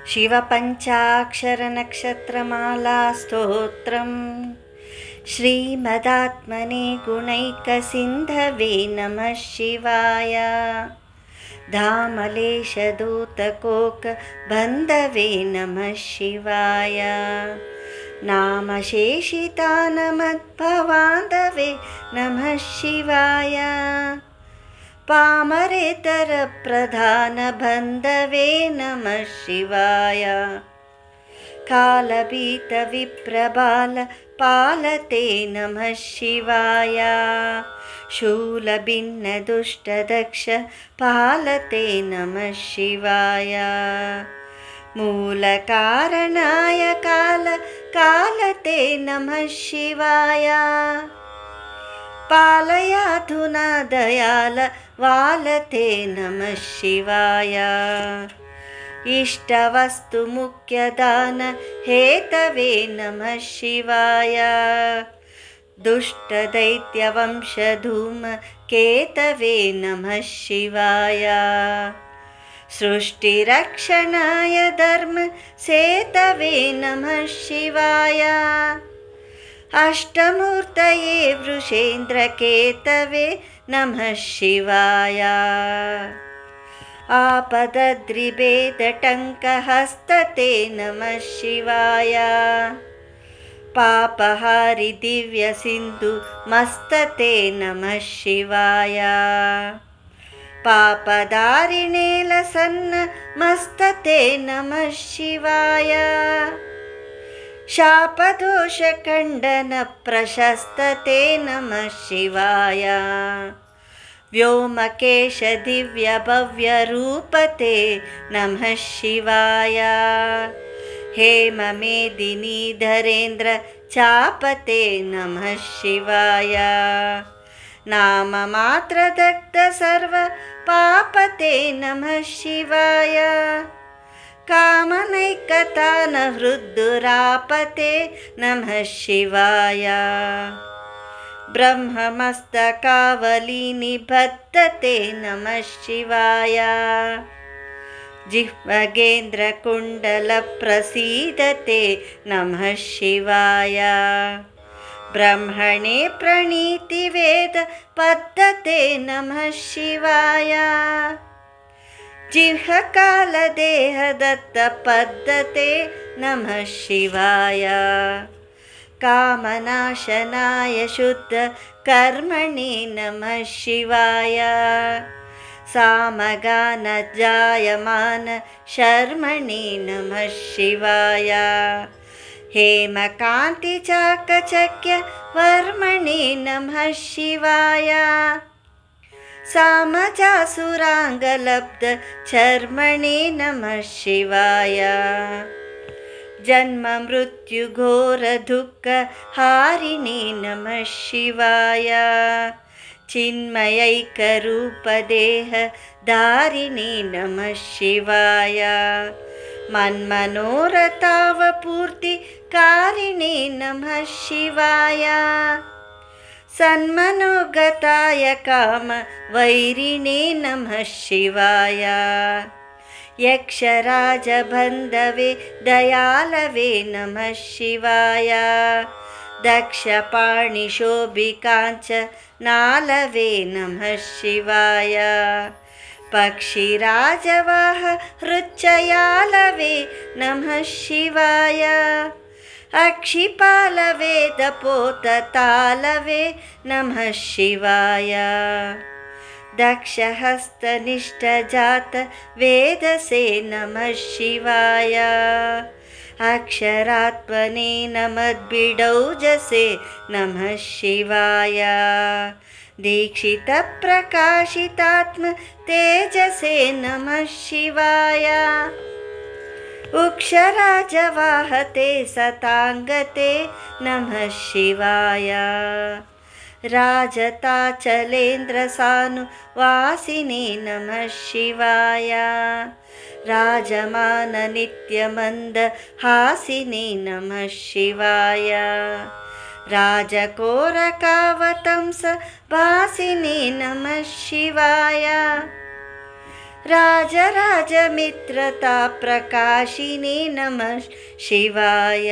शिवपञ्चाक्षरनक्षत्रमाला स्तोत्रम् श्रीमदात्मने गुणैकसिन्धवे नमः शिवाय। धामलेशदूतकोकबन्धवे नमः शिवाय। नामशेषितानमद्भवान्धवे नमः शिवाय। पामरेतरप्रधानबन्धवे नमः शिवाय। कालभीतविप्रबालपालते नमः शिवाय। शूलभिन्नदुष्टदक्षपालते नमः शिवाय। मूलकारणाय कालते नमः शिवाय। पालयाधुना दयाल वालते नमः शिवाय। इष्टवस्तुमुख्यदान हेतवे नमः शिवाय। दुष्टदैत्यवंशधूमकेतवे नमः शिवाय। सृष्टिरक्षणाय धर्मसेतवे नमः शिवाय। अष्टमूर्तये वृषेन्द्रकेतवे नमः शिवाय। आपदद्रिभेदटङ्कहस्तते नमः शिवाय। पापहारि दिव्यसिन्धुमस्तते नमः शिवाय। पापदारिणे लसन्नमस्तते नमः शिवाय। शापदोषखण्डनप्रशस्तते नमः शिवाय। व्योमकेश दिव्यभव्यरूपते नमः शिवाय। हेममेदिनीधरेन्द्र चापते नमः शिवाय। नाममात्रदग्ध सर्वपापते नमः शिवाय। कामनैकतानहृद्दुरापते नमः शिवाय। ब्रह्ममस्तकावलीनिबद्धते नमः शिवाय। जिह्वगेन्द्रकुण्डलप्रसीदते नमः शिवाय। ब्रह्मणे प्रणीतिवेदपद्धते नमः शिवाय। जिह्वकालदेहदत्तपद्धते नमः शिवाय। कामनाशनाय शुद्धकर्मणे नमः शिवाय। सामगानजायमान शर्मणे नमः शिवाय। हेमकान्तिचाकचक्यवर्मणे नमः शिवाय। सामजासुराङ्गलब्धचर्मणे नमः शिवाय। जन्ममृत्युघोरदुःखहारिणे नमः शिवाय। चिन्मयैकरूपदेहधारिणे नमः शिवाय। मन्मनोरथावपूर्तिकारिणे नमः शिवाय। सन्मनोगताय कामवैरिणे नमः शिवाय। यक्षराजबन्धवे दयालवे नमः शिवाय। दक्षपाणिशोभिकाञ्चनालवे नमः शिवाय। पक्षिराजवाहहृच्चयालवे नमः शिवाय। अक्षिपालवेदपोततालवे नमः शिवाय। दक्षहस्तनिष्ठजातवेदसे नमः शिवाय। अक्षरात्मने नमद्बिडौजसे नमः शिवाय। दीक्षितप्रकाशितात्मतेजसे नमः शिवाय। उक्षराजवाहते सताङ्गते नमः शिवाय। राजताचलेन्द्रसानुवासिने नमः शिवाय। राजमाननित्यमन्दहासिने नमः शिवाय। राजकोरकावतंसभासिने नमः शिवाय। राजराजमित्रता प्रकाशिने नमः शिवाय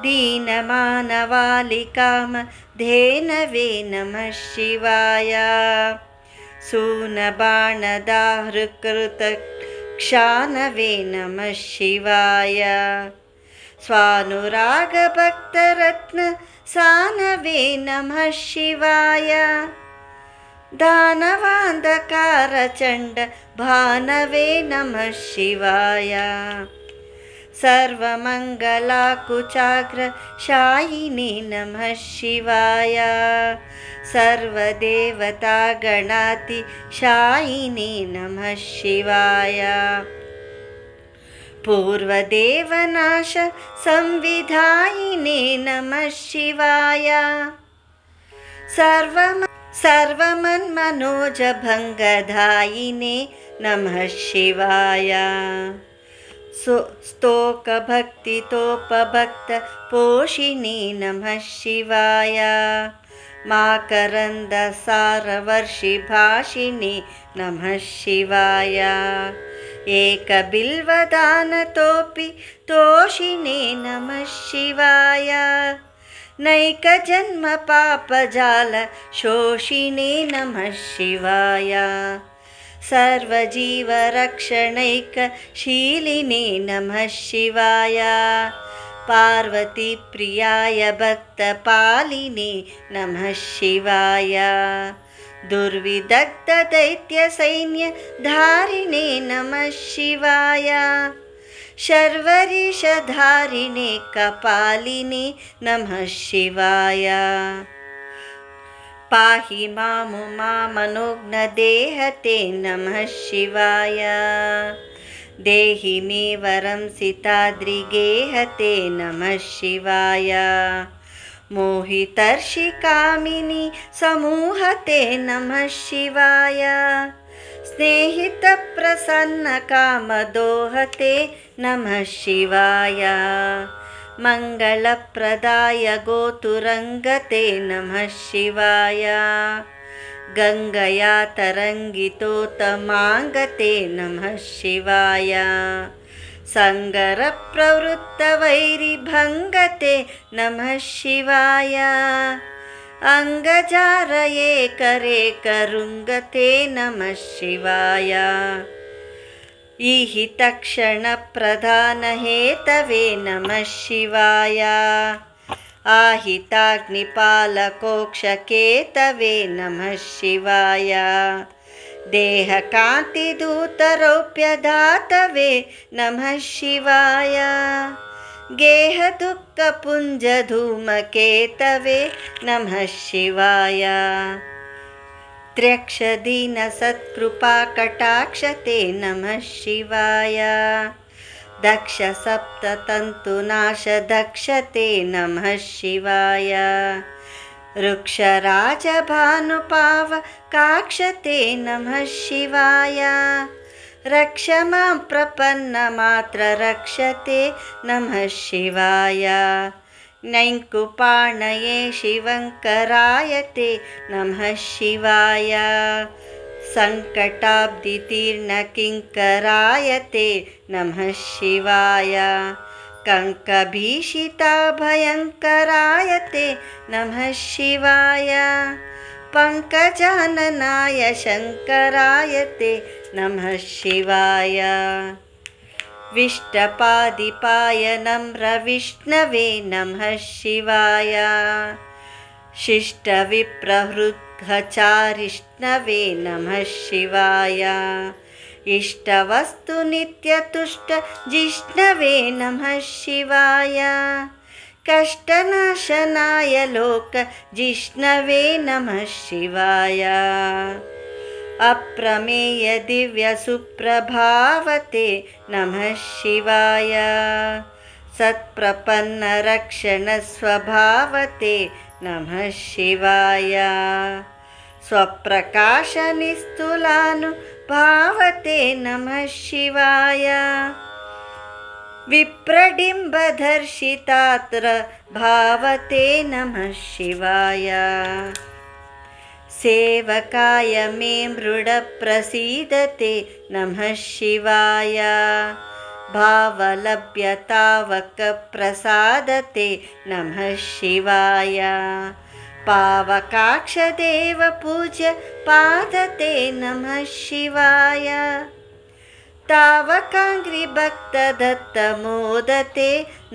दीनमानवालिकामधेनवे नमः शिवाय सूनबाणदाहृकृतक्षानवे नमः शिवाय स्वानुरागभक्तरत्नसानवे नमः शिवाय दानवान्धकारचण्डभानवे नमः शिवाय सर्वमङ्गलाकुचाग्रशायिने नमः शिवाय सर्वदेवतागणातिशायिने नमः शिवाय पूर्वदेवनाश संविधायिने नमः शिवाय सर्वमन्मनोजभङ्गदायिने नमः शिवाय स्तोकभक्तितोपभक्तपोषिणे नमः शिवाय माकरन्दसारवर्षिभाषिणे नमः शिवाय एकबिल्वदानतोऽपि तोषिणे नमः शिवाय नैकजन्मपापजालशोषिणे नमः शिवाय सर्वजीवरक्षणैकशीलिने नमः शिवाय पार्वतीप्रियाय भक्तपालिने नमः शिवाय दुर्विदग्धदैत्यसैन्यधारिणे नमः शिवाय शर्वरीशधारिणे कपालिने नमः शिवाय पाहि मामुमामनोघ्नदेहते नमः शिवाय देहि मे वरं सिताद्रिगेहते नमः शिवाय मोहितर्षिकामिनी समूहते नमः शिवाय स्नेहितप्रसन्नकामदोहते नमः शिवाय मङ्गलप्रदाय गोतुरङ्गते नमः शिवाय गङ्गया तरङ्गितोत्तमाङ्गते नमः शिवाय सङ्गरप्रवृत्तवैरिभङ्गते नमः शिवाय अङ्गजारये करे करुङ्गते नमः शिवाय इहि तक्षणप्रधानहेतवे नमः शिवाय आहिताग्निपालकोक्षकेतवे नमः शिवाय देहकान्तिदूतरौप्यदातवे नमः शिवाय गेहदुःखपुञ्जधूमकेतवे नमः शिवाय त्र्यक्षदीनसत्कृपाकटाक्षते नमः शिवाय दक्षसप्ततन्तुनाशदक्षते नमः शिवाय वृक्षराजभानुपावकाक्षते नमः शिवाय रक्ष मां प्रपन्नमात्ररक्षते नमः शिवाय नैङ्कुपाणये शिवङ्करायते नमः शिवाय सङ्कटाब्धितीर्णकिङ्करायते नमः शिवाय कङ्कभीषिताभयङ्करायते नमः शिवाय पङ्कजाननाय शङ्करायते नमः शिवाय विष्टपादिपाय नम्रविष्णवे नमः शिवाय शिष्टविप्रहृद्घचारिष्णवे नमः शिवाय इष्टवस्तुनित्यतुष्टजिष्णवे नमः शिवाय कष्टनाशनाय लोकजिष्णवे नमः शिवाय अप्रमेय दिव्यसुप्रभावते नमः शिवाय सत्प्रपन्नरक्षणस्वभावते नमः शिवाय स्वप्रकाशनिस्तुलानुभावते नमः शिवाय विप्रडिम्बधर्षितात्र भावते नमः शिवाय सेवकाय मे मृडप्रसीदते नमः शिवाय भावलभ्यतावकप्रसादते नमः शिवाय पावकाक्षदेवपूज्य पादते नमः शिवाय तावकाङ्घ्रिभक्तदत्तमोदते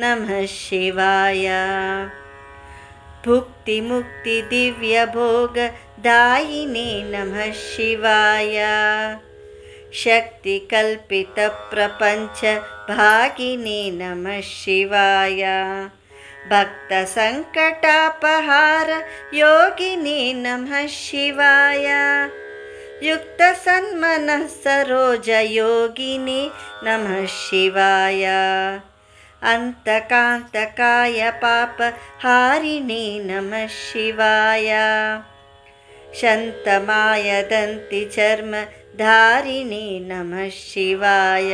नमः शिवाय भुक्तिमुक्तिदिव्यभोगदायिने नमः शिवाय शक्तिकल्पितप्रपञ्चभागिने नमः शिवाय भक्तसङ्कटापहार योगिने नमः शिवाय युक्तसन्मनः सरोजयोगिने नमः शिवाय अन्तकान्तकाय पापहारिणे नमः शिवाय शन्तमाय दन्तिचर्मधारिणे नमः शिवाय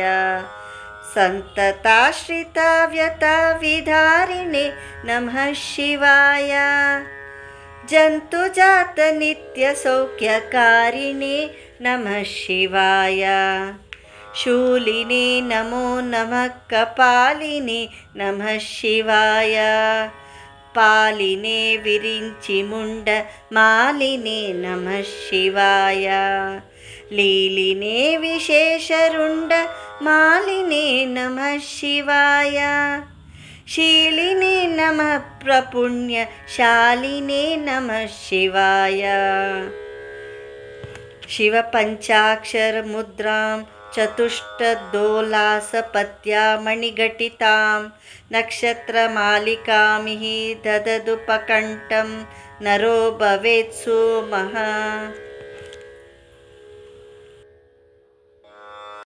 सन्तताश्रिताव्यताविधारिणे नमः शिवाय जन्तुजातनित्यसौख्यकारिणे नमः शिवाय शूलिने नमो नमः कपालिने नमः शिवाय पालिने विरिञ्चिमुण्डमालिने नमः शिवाय लीलिने विशेषरुण्डमालिने नमः शिवाय शीलिने नमः प्रपुण्यशालिने नमः शिवाय शिवपञ्चाक्षरमुद्रां चतुष्टदोलासपत्या मणिघटितां नक्षत्रमालिकामिहि दददुपकण्ठं नरो भवेत् सोमः